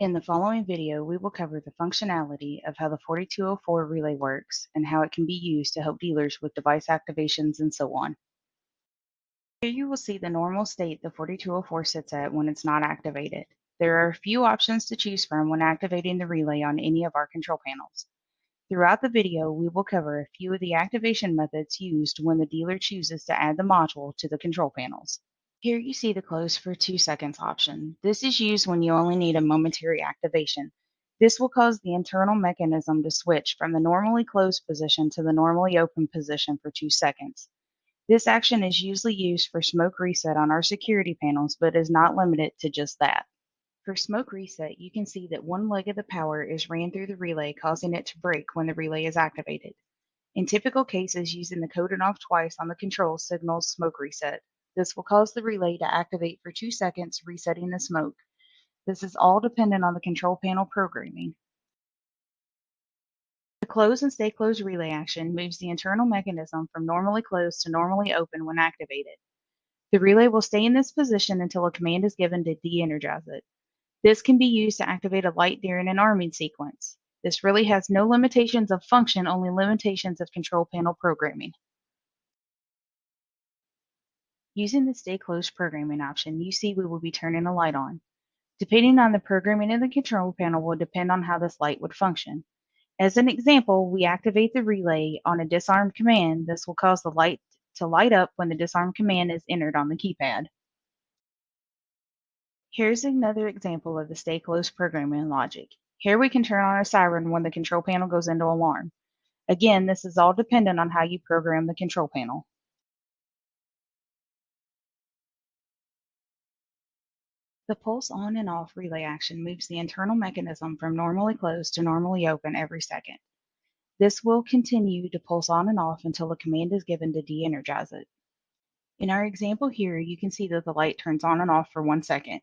In the following video, we will cover the functionality of how the 4204 relay works and how it can be used to help dealers with device activations and so on. Here you will see the normal state the 4204 sits at when it's not activated. There are a few options to choose from when activating the relay on any of our control panels. Throughout the video, we will cover a few of the activation methods used when the dealer chooses to add the module to the control panels. Here you see the close for 2 seconds option. This is used when you only need a momentary activation. This will cause the internal mechanism to switch from the normally closed position to the normally open position for 2 seconds. This action is usually used for smoke reset on our security panels, but is not limited to just that. For smoke reset, you can see that one leg of the power is ran through the relay, causing it to break when the relay is activated. In typical cases, using the code and off twice on the control signals smoke reset. This will cause the relay to activate for 2 seconds, resetting the smoke. This is all dependent on the control panel programming. The close and stay closed relay action moves the internal mechanism from normally closed to normally open when activated. The relay will stay in this position until a command is given to de-energize it. This can be used to activate a light during an arming sequence. This really has no limitations of function, only limitations of control panel programming. Using the Stay Closed programming option, you see we will be turning a light on. Depending on the programming of the control panel will depend on how this light would function. As an example, we activate the relay on a disarm command. This will cause the light to light up when the disarm command is entered on the keypad. Here's another example of the Stay Closed programming logic. Here we can turn on a siren when the control panel goes into alarm. Again, this is all dependent on how you program the control panel. The pulse on and off relay action moves the internal mechanism from normally closed to normally open every second. This will continue to pulse on and off until a command is given to de-energize it. In our example here, you can see that the light turns on and off for 1 second.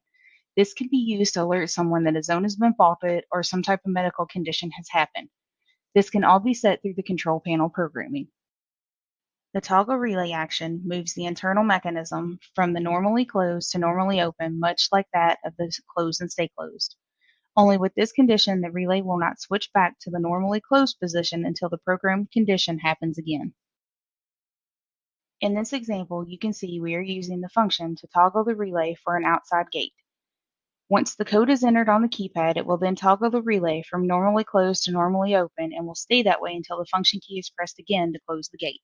This can be used to alert someone that a zone has been faulted or some type of medical condition has happened. This can all be set through the control panel programming. The toggle relay action moves the internal mechanism from the normally closed to normally open, much like that of the close and stay closed. Only with this condition, the relay will not switch back to the normally closed position until the programmed condition happens again. In this example, you can see we are using the function to toggle the relay for an outside gate. Once the code is entered on the keypad, it will then toggle the relay from normally closed to normally open and will stay that way until the function key is pressed again to close the gate.